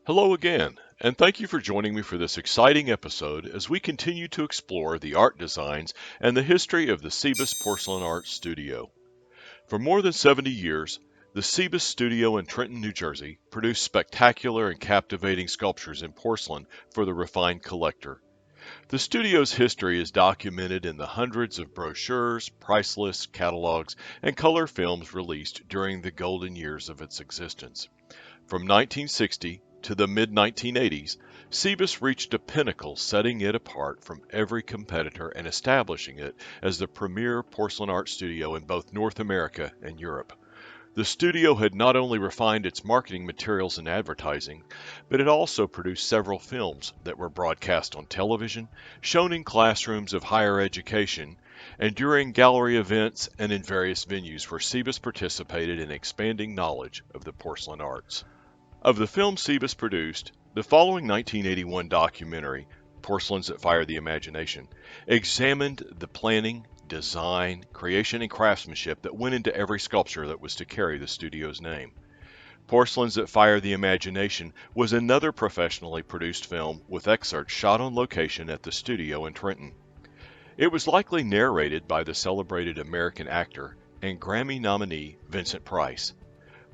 Hello again, and thank you for joining me for this exciting episode as we continue to explore the art designs and the history of the Cybis Porcelain Art Studio. For more than 70 years, the Cybis Studio in Trenton, New Jersey produced spectacular and captivating sculptures in porcelain for the refined collector. The studio's history is documented in the hundreds of brochures, price lists, catalogs, and color films released during the golden years of its existence. From 1960 to the mid-1980s, Cybis reached a pinnacle, setting it apart from every competitor and establishing it as the premier porcelain art studio in both North America and Europe. The studio had not only refined its marketing materials and advertising, but it also produced several films that were broadcast on television, shown in classrooms of higher education, and during gallery events and in various venues where Cybis participated in expanding knowledge of the porcelain arts. Of the films Cybis produced, the following 1981 documentary, Porcelains that Fire the Imagination, examined the planning, design, creation, and craftsmanship that went into every sculpture that was to carry the studio's name. Porcelains that Fire the Imagination was another professionally produced film with excerpts shot on location at the studio in Trenton. It was likely narrated by the celebrated American actor and Grammy nominee Vincent Price.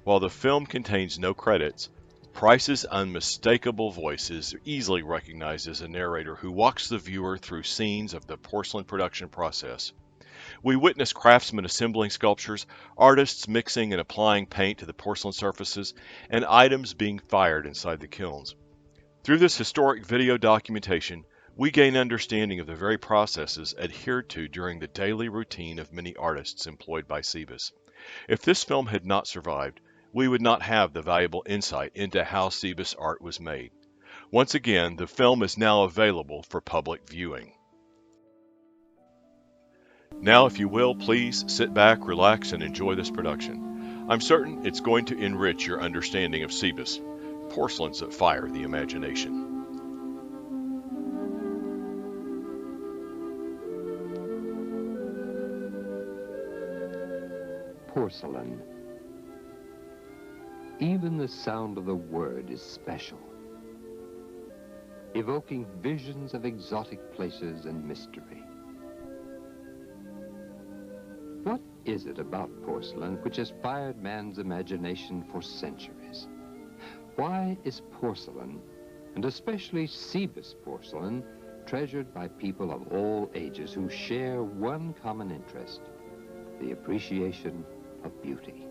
While the film contains no credits, Price's unmistakable voice is easily recognized as a narrator who walks the viewer through scenes of the porcelain production process. We witness craftsmen assembling sculptures, artists mixing and applying paint to the porcelain surfaces, and items being fired inside the kilns. Through this historic video documentation, we gain understanding of the very processes adhered to during the daily routine of many artists employed by Cybis. If this film had not survived, we would not have the valuable insight into how Cybis art was made. Once again, the film is now available for public viewing. Now, if you will, please sit back, relax, and enjoy this production. I'm certain it's going to enrich your understanding of Cybis, porcelains that fire the imagination. Porcelain. Even the sound of the word is special, evoking visions of exotic places and mystery. What is it about porcelain which has fired man's imagination for centuries? Why is porcelain, and especially Cybis porcelain, treasured by people of all ages who share one common interest, the appreciation of beauty?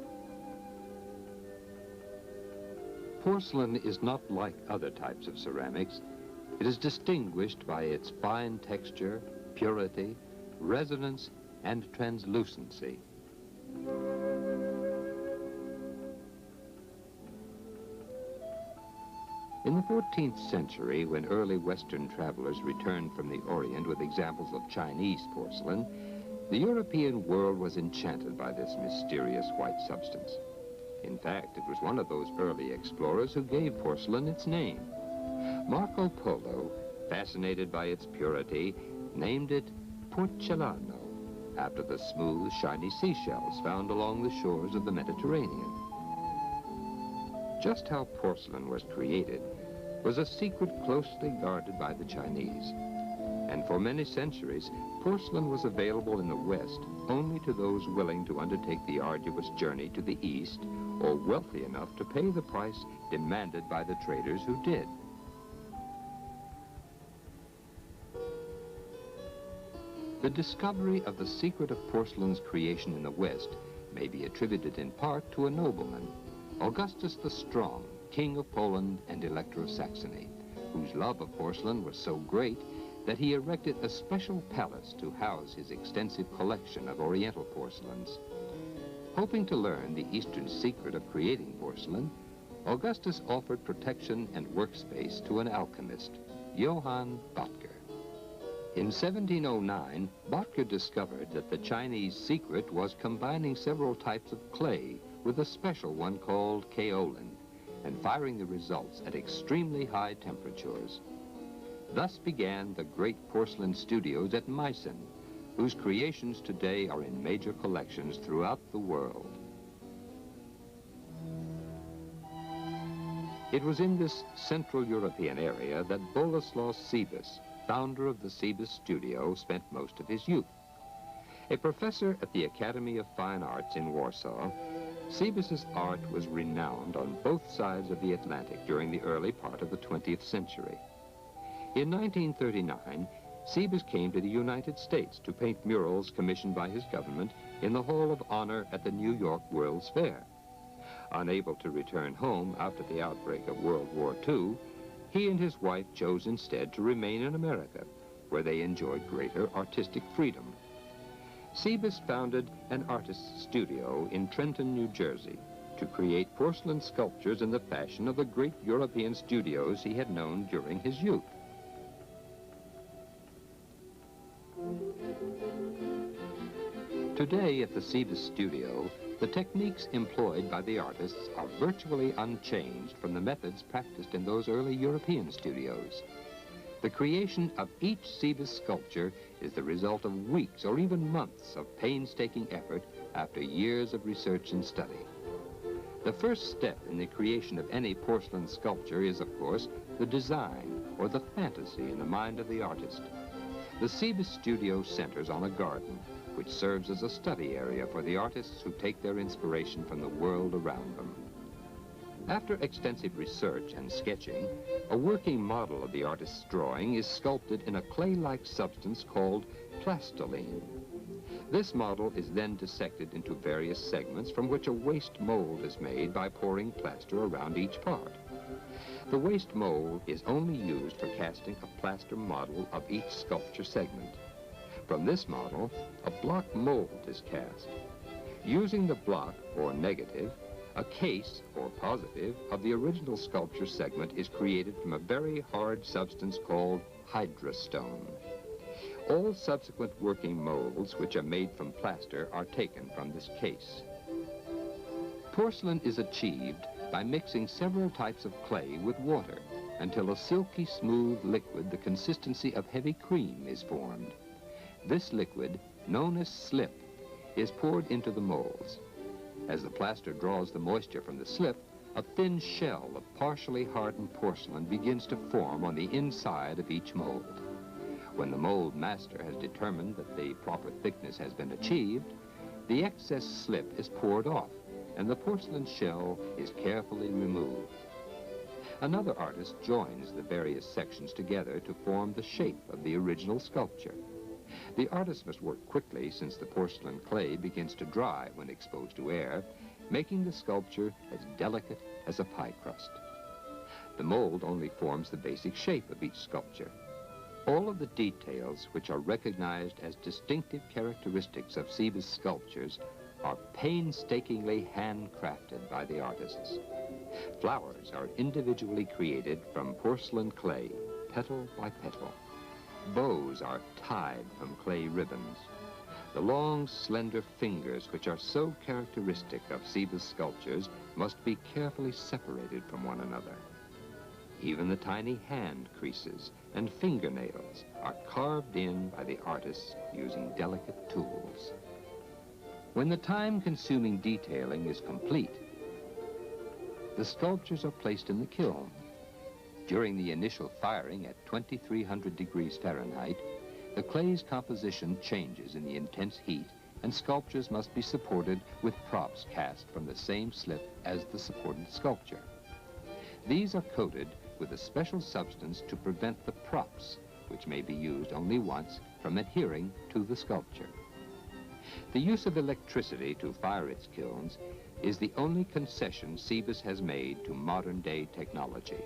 Porcelain is not like other types of ceramics. It is distinguished by its fine texture, purity, resonance, and translucency. In the 14th century, when early Western travelers returned from the Orient with examples of Chinese porcelain, the European world was enchanted by this mysterious white substance. In fact, it was one of those early explorers who gave porcelain its name. Marco Polo, fascinated by its purity, named it Porcellano, after the smooth, shiny seashells found along the shores of the Mediterranean. Just how porcelain was created was a secret closely guarded by the Chinese. And for many centuries, porcelain was available in the West only to those willing to undertake the arduous journey to the East, or wealthy enough to pay the price demanded by the traders who did. The discovery of the secret of porcelain's creation in the West may be attributed in part to a nobleman, Augustus the Strong, King of Poland and Elector of Saxony, whose love of porcelain was so great that he erected a special palace to house his extensive collection of Oriental porcelains. Hoping to learn the Eastern secret of creating porcelain, Augustus offered protection and workspace to an alchemist, Johann Böttger. In 1709, Böttger discovered that the Chinese secret was combining several types of clay with a special one called kaolin, and firing the results at extremely high temperatures. Thus began the great porcelain studios at Meissen, whose creations today are in major collections throughout the world. It was in this Central European area that Boleslaw Cybis, founder of the Cybis studio, spent most of his youth. A professor at the Academy of Fine Arts in Warsaw, Cybis's art was renowned on both sides of the Atlantic during the early part of the 20th century. In 1939, Cybis came to the United States to paint murals commissioned by his government in the Hall of Honor at the New York World's Fair. Unable to return home after the outbreak of World War II, he and his wife chose instead to remain in America, where they enjoyed greater artistic freedom. Cybis founded an artist's studio in Trenton, New Jersey, to create porcelain sculptures in the fashion of the great European studios he had known during his youth. Today at the Cybis studio, the techniques employed by the artists are virtually unchanged from the methods practiced in those early European studios. The creation of each Cybis sculpture is the result of weeks or even months of painstaking effort after years of research and study. The first step in the creation of any porcelain sculpture is, of course, the design or the fantasy in the mind of the artist. The Cybis studio centers on a garden, which serves as a study area for the artists who take their inspiration from the world around them. After extensive research and sketching, a working model of the artist's drawing is sculpted in a clay-like substance called plastoline. This model is then dissected into various segments from which a waste mold is made by pouring plaster around each part. The waste mold is only used for casting a plaster model of each sculpture segment. From this model, a block mold is cast. Using the block, or negative, a case, or positive, of the original sculpture segment is created from a very hard substance called hydrostone. All subsequent working molds, which are made from plaster, are taken from this case. Porcelain is achieved by mixing several types of clay with water until a silky smooth liquid the consistency of heavy cream is formed. This liquid, known as slip, is poured into the molds. As the plaster draws the moisture from the slip, a thin shell of partially hardened porcelain begins to form on the inside of each mold. When the mold master has determined that the proper thickness has been achieved, the excess slip is poured off, and the porcelain shell is carefully removed. Another artist joins the various sections together to form the shape of the original sculpture. The artist must work quickly since the porcelain clay begins to dry when exposed to air, making the sculpture as delicate as a pie crust. The mold only forms the basic shape of each sculpture. All of the details which are recognized as distinctive characteristics of Cybis sculptures are painstakingly handcrafted by the artists. Flowers are individually created from porcelain clay, petal by petal. Bows are tied from clay ribbons. The long, slender fingers, which are so characteristic of Cybis sculptures, must be carefully separated from one another. Even the tiny hand creases and fingernails are carved in by the artists using delicate tools. When the time-consuming detailing is complete, the sculptures are placed in the kiln. During the initial firing at 2300 degrees Fahrenheit, the clay's composition changes in the intense heat, and sculptures must be supported with props cast from the same slip as the supported sculpture. These are coated with a special substance to prevent the props, which may be used only once, from adhering to the sculpture. The use of electricity to fire its kilns is the only concession Cybis has made to modern-day technology.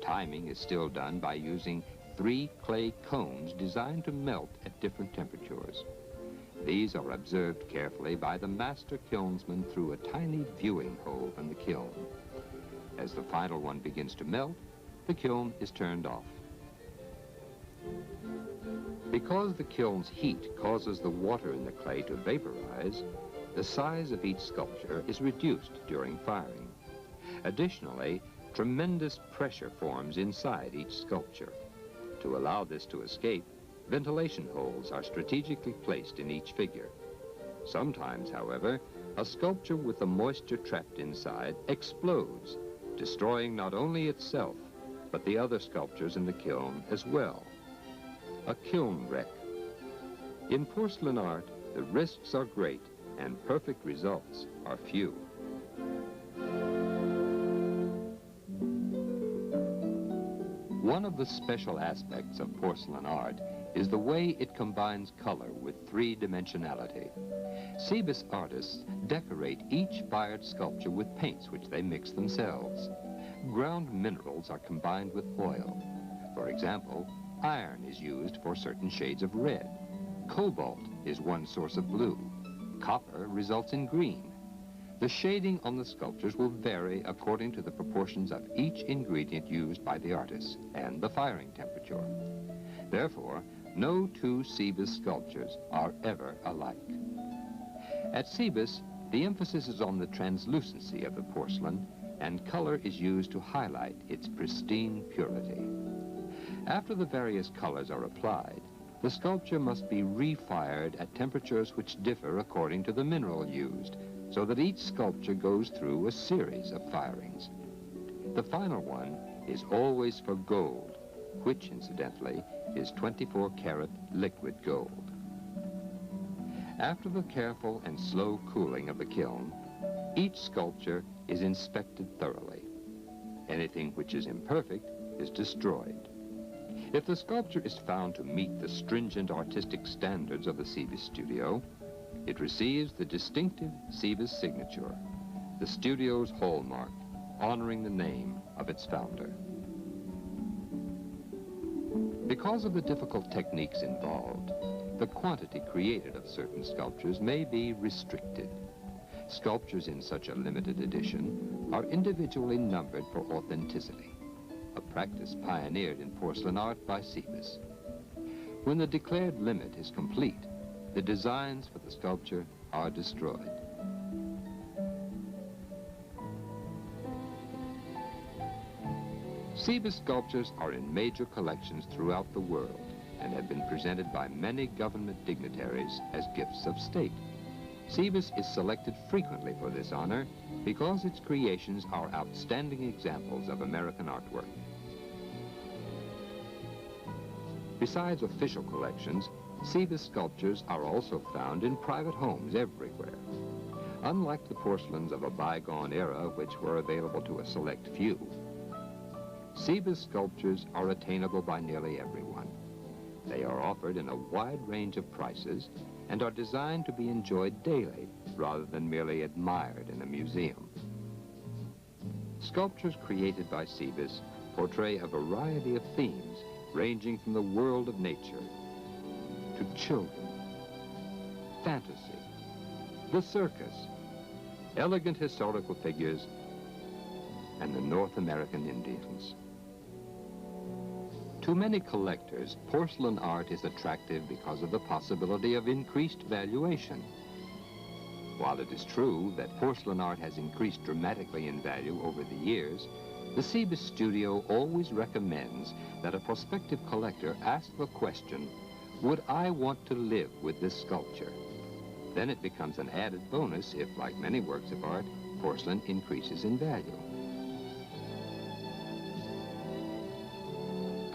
Timing is still done by using 3 clay cones designed to melt at different temperatures. These are observed carefully by the master kilnsman through a tiny viewing hole in the kiln. As the final one begins to melt, the kiln is turned off. Because the kiln's heat causes the water in the clay to vaporize, the size of each sculpture is reduced during firing. Additionally, tremendous pressure forms inside each sculpture. To allow this to escape, ventilation holes are strategically placed in each figure. Sometimes, however, a sculpture with the moisture trapped inside explodes, destroying not only itself, but the other sculptures in the kiln as well. A kiln wreck. In porcelain art, the risks are great and perfect results are few. One of the special aspects of porcelain art is the way it combines color with three-dimensionality. Cybis artists decorate each fired sculpture with paints which they mix themselves. Ground minerals are combined with oil. For example, iron is used for certain shades of red. Cobalt is one source of blue. Copper results in green. The shading on the sculptures will vary according to the proportions of each ingredient used by the artist and the firing temperature. Therefore, no two Cybis sculptures are ever alike. At Cybis, the emphasis is on the translucency of the porcelain, and color is used to highlight its pristine purity. After the various colors are applied, the sculpture must be refired at temperatures which differ according to the mineral used, so that each sculpture goes through a series of firings. The final one is always for gold, which, incidentally, is 24-karat liquid gold. After the careful and slow cooling of the kiln, each sculpture is inspected thoroughly. Anything which is imperfect is destroyed. If the sculpture is found to meet the stringent artistic standards of the Cybis studio, it receives the distinctive Cybis signature, the studio's hallmark, honoring the name of its founder. Because of the difficult techniques involved, the quantity created of certain sculptures may be restricted. Sculptures in such a limited edition are individually numbered for authenticity, a practice pioneered in porcelain art by Cybis. When the declared limit is complete, the designs for the sculpture are destroyed. Cybis sculptures are in major collections throughout the world and have been presented by many government dignitaries as gifts of state. Cybis is selected frequently for this honor because its creations are outstanding examples of American artwork. Besides official collections, Cybis sculptures are also found in private homes everywhere. Unlike the porcelains of a bygone era, which were available to a select few, Cybis sculptures are attainable by nearly everyone. They are offered in a wide range of prices and are designed to be enjoyed daily rather than merely admired in a museum. Sculptures created by Cybis portray a variety of themes ranging from the world of nature to children, fantasy, the circus, elegant historical figures, and the North American Indians. To many collectors, porcelain art is attractive because of the possibility of increased valuation. While it is true that porcelain art has increased dramatically in value over the years, the Cybis studio always recommends that a prospective collector ask the question, would I want to live with this sculpture? Then it becomes an added bonus if, like many works of art, porcelain increases in value.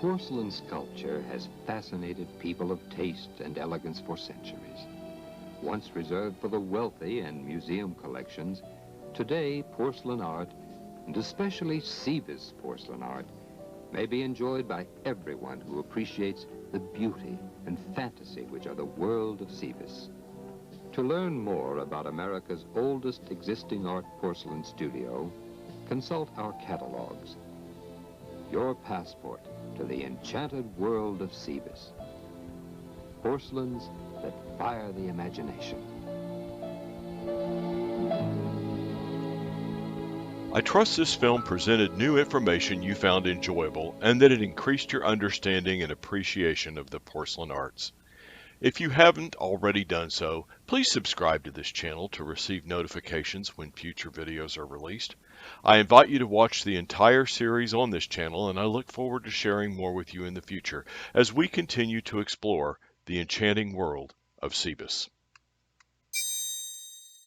Porcelain sculpture has fascinated people of taste and elegance for centuries. Once reserved for the wealthy and museum collections, today porcelain art, and especially Cybis porcelain art, may be enjoyed by everyone who appreciates the beauty and fantasy which are the world of Cybis. To learn more about America's oldest existing art porcelain studio, consult our catalogs. Your passport to the enchanted world of Cybis. Porcelains that fire the imagination. I trust this film presented new information you found enjoyable and that it increased your understanding and appreciation of the porcelain arts. If you haven't already done so, please subscribe to this channel to receive notifications when future videos are released. I invite you to watch the entire series on this channel, and I look forward to sharing more with you in the future as we continue to explore the enchanting world of Cybis.